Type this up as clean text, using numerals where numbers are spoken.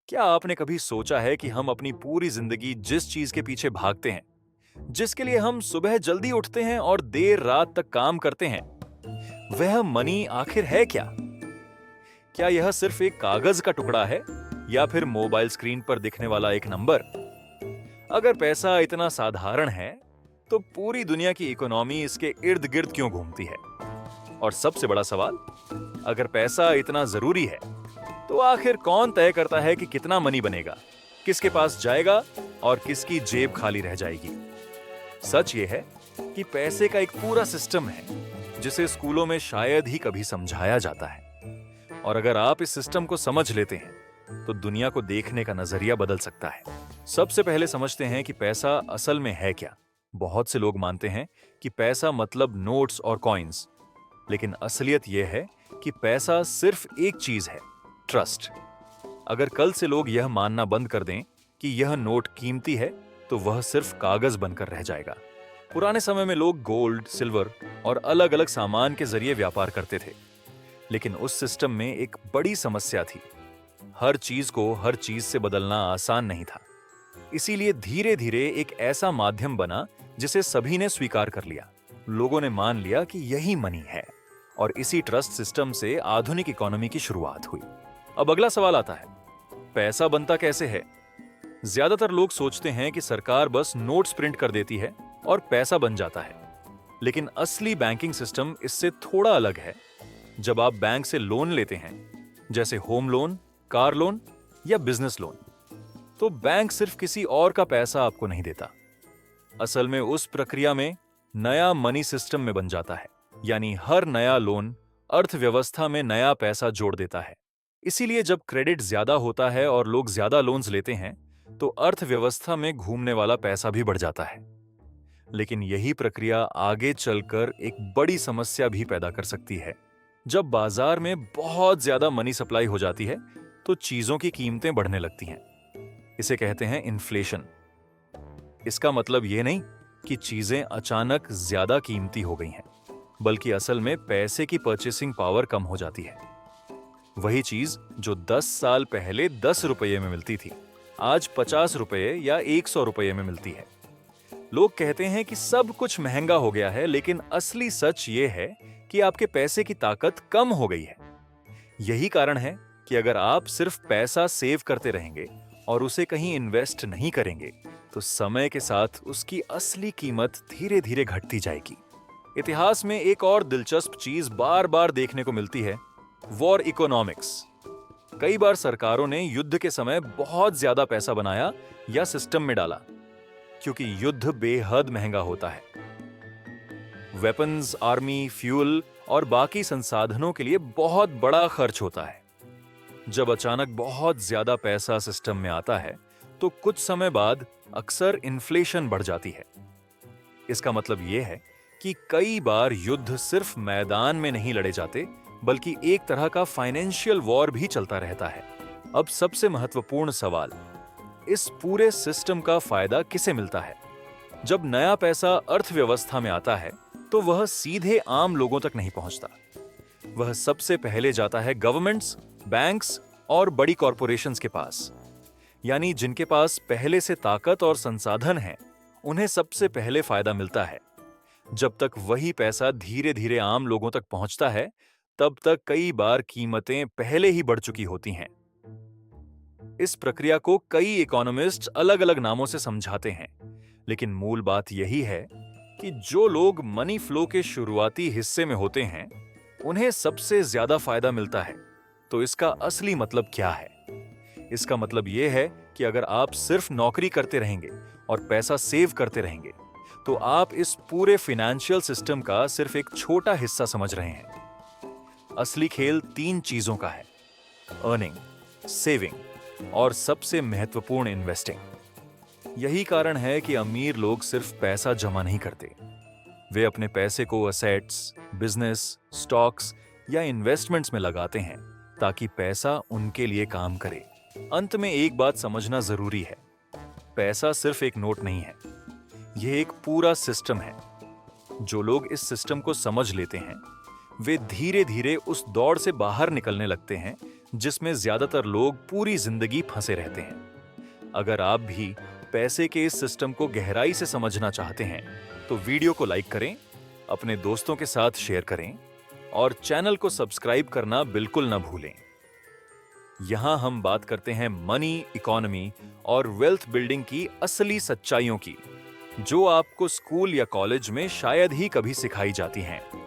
क्या आपने कभी सोचा है कि हम अपनी पूरी जिंदगी जिस चीज के पीछे भागते हैं, जिसके लिए हम सुबह जल्दी उठते हैं और देर रात तक काम करते हैं, वह मनी आखिर है क्या? क्या यह सिर्फ एक कागज का टुकड़ा है या फिर मोबाइल स्क्रीन पर दिखने वाला एक नंबर? अगर पैसा इतना साधारण है, तो पूरी दुनिया की इकोनॉमी इसके इर्द गिर्द क्यों घूमती है? और सबसे बड़ा सवाल, अगर पैसा इतना जरूरी है, तो आखिर कौन तय करता है कि कितना मनी बनेगा, किसके पास जाएगा और किसकी जेब खाली रह जाएगी? सच ये है कि पैसे का एक पूरा सिस्टम है जिसे स्कूलों में शायद ही कभी समझाया जाता है। और अगर आप इस सिस्टम को समझ लेते हैं, तो दुनिया को देखने का नजरिया बदल सकता है। सबसे पहले समझते हैं कि पैसा असल में है क्या। बहुत से लोग मानते हैं कि पैसा मतलब नोट्स और कॉइन्स, लेकिन असलियत यह है कि पैसा सिर्फ एक चीज है, ट्रस्ट। अगर कल से लोग यह मानना बंद कर दें कि यह नोट कीमती है, तो वह सिर्फ कागज बनकर रह जाएगा। पुराने समय में लोग गोल्ड, सिल्वर और अलग अलग सामान के जरिए व्यापार करते थे, लेकिन उस सिस्टम में एक बड़ी समस्या थी। हर चीज को हर चीज से बदलना आसान नहीं था। इसीलिए धीरे धीरे एक ऐसा माध्यम बना जिसे सभी ने स्वीकार कर लिया। लोगों ने मान लिया कि यही मनी है, और इसी ट्रस्ट सिस्टम से आधुनिक इकोनॉमी की शुरुआत हुई। अब अगला सवाल आता है, पैसा बनता कैसे है? ज्यादातर लोग सोचते हैं कि सरकार बस नोट्स प्रिंट कर देती है और पैसा बन जाता है, लेकिन असली बैंकिंग सिस्टम इससे थोड़ा अलग है। जब आप बैंक से लोन लेते हैं, जैसे होम लोन, कार लोन या बिजनेस लोन, तो बैंक सिर्फ किसी और का पैसा आपको नहीं देता। असल में उस प्रक्रिया में नया मनी सिस्टम में बन जाता है, यानी हर नया लोन अर्थव्यवस्था में नया पैसा जोड़ देता है। इसीलिए जब क्रेडिट ज्यादा होता है और लोग ज्यादा लोन्स लेते हैं, तो अर्थव्यवस्था में घूमने वाला पैसा भी बढ़ जाता है। लेकिन यही प्रक्रिया आगे चलकर एक बड़ी समस्या भी पैदा कर सकती है। जब बाजार में बहुत ज्यादा मनी सप्लाई हो जाती है, तो चीजों की कीमतें बढ़ने लगती हैं। इसे कहते हैं इन्फ्लेशन। इसका मतलब यह नहीं कि चीजें अचानक ज्यादा कीमती हो गई हैं, बल्कि असल में पैसे की परचेसिंग पावर कम हो जाती है। वही चीज जो 10 साल पहले 10 रुपये में मिलती थी, आज 50 रुपये या 100 रुपये में मिलती है। लोग कहते हैं कि सब कुछ महंगा हो गया है, लेकिन असली सच ये है कि आपके पैसे की ताकत कम हो गई है। यही कारण है कि अगर आप सिर्फ पैसा सेव करते रहेंगे और उसे कहीं इन्वेस्ट नहीं करेंगे, तो समय के साथ उसकी असली कीमत धीरे धीरे घटती जाएगी। इतिहास में एक और दिलचस्प चीज बार बार देखने को मिलती है, वॉर इकोनॉमिक्स। कई बार सरकारों ने युद्ध के समय बहुत ज्यादा पैसा बनाया या सिस्टम में डाला, क्योंकि युद्ध बेहद महंगा होता है। वेपन्स, आर्मी, फ्यूल और बाकी संसाधनों के लिए बहुत बड़ा खर्च होता है। जब अचानक बहुत ज्यादा पैसा सिस्टम में आता है, तो कुछ समय बाद अक्सर इन्फ्लेशन बढ़ जाती है। इसका मतलब यह है कि कई बार युद्ध सिर्फ मैदान में नहीं लड़े जाते, बल्कि एक तरह का फाइनेंशियल वॉर भी चलता रहता है। अब सबसे महत्वपूर्ण सवाल, इस पूरे सिस्टम का फायदा किसे मिलता है? जब नया पैसा अर्थव्यवस्था में आता है, तो वह सीधे आम लोगों तक नहीं पहुंचता। वह सबसे पहले जाता है गवर्नमेंट्स, बैंक्स और बड़ी कॉरपोरेशंस के पास। यानी जिनके पास पहले से ताकत और संसाधन है, उन्हें सबसे पहले फायदा मिलता है। जब तक वही पैसा धीरे धीरे आम लोगों तक पहुंचता है, तब तक कई बार कीमतें पहले ही बढ़ चुकी होती हैं। इस प्रक्रिया को कई इकोनॉमिस्ट अलग अलग नामों से समझाते हैं, लेकिन मूल बात यही है कि जो लोग मनी फ्लो के शुरुआती हिस्से में होते हैं, उन्हें सबसे ज्यादा फायदा मिलता है। तो इसका असली मतलब क्या है? इसका मतलब यह है कि अगर आप सिर्फ नौकरी करते रहेंगे और पैसा सेव करते रहेंगे, तो आप इस पूरे फाइनेंशियल सिस्टम का सिर्फ एक छोटा हिस्सा समझ रहे हैं। असली खेल 3 चीजों का है: अर्निंग, सेविंग और सबसे महत्वपूर्ण इन्वेस्टिंग। यही कारण है कि अमीर लोग सिर्फ पैसा जमा नहीं करते, वे अपने पैसे को असेट्स, बिजनेस, स्टॉक्स या इन्वेस्टमेंट्स में लगाते हैं, ताकि पैसा उनके लिए काम करे। अंत में एक बात समझना जरूरी है, पैसा सिर्फ एक नोट नहीं है, यह एक पूरा सिस्टम है। जो लोग इस सिस्टम को समझ लेते हैं, वे धीरे धीरे उस दौड़ से बाहर निकलने लगते हैं जिसमें ज्यादातर लोग पूरी जिंदगी फंसे रहते हैं। अगर आप भी पैसे के इस सिस्टम को गहराई से समझना चाहते हैं, तो वीडियो को लाइक करें, अपने दोस्तों के साथ शेयर करें और चैनल को सब्सक्राइब करना बिल्कुल न भूलें। यहां हम बात करते हैं मनी, इकोनॉमी और वेल्थ बिल्डिंग की असली सच्चाइयों की, जो आपको स्कूल या कॉलेज में शायद ही कभी सिखाई जाती हैं।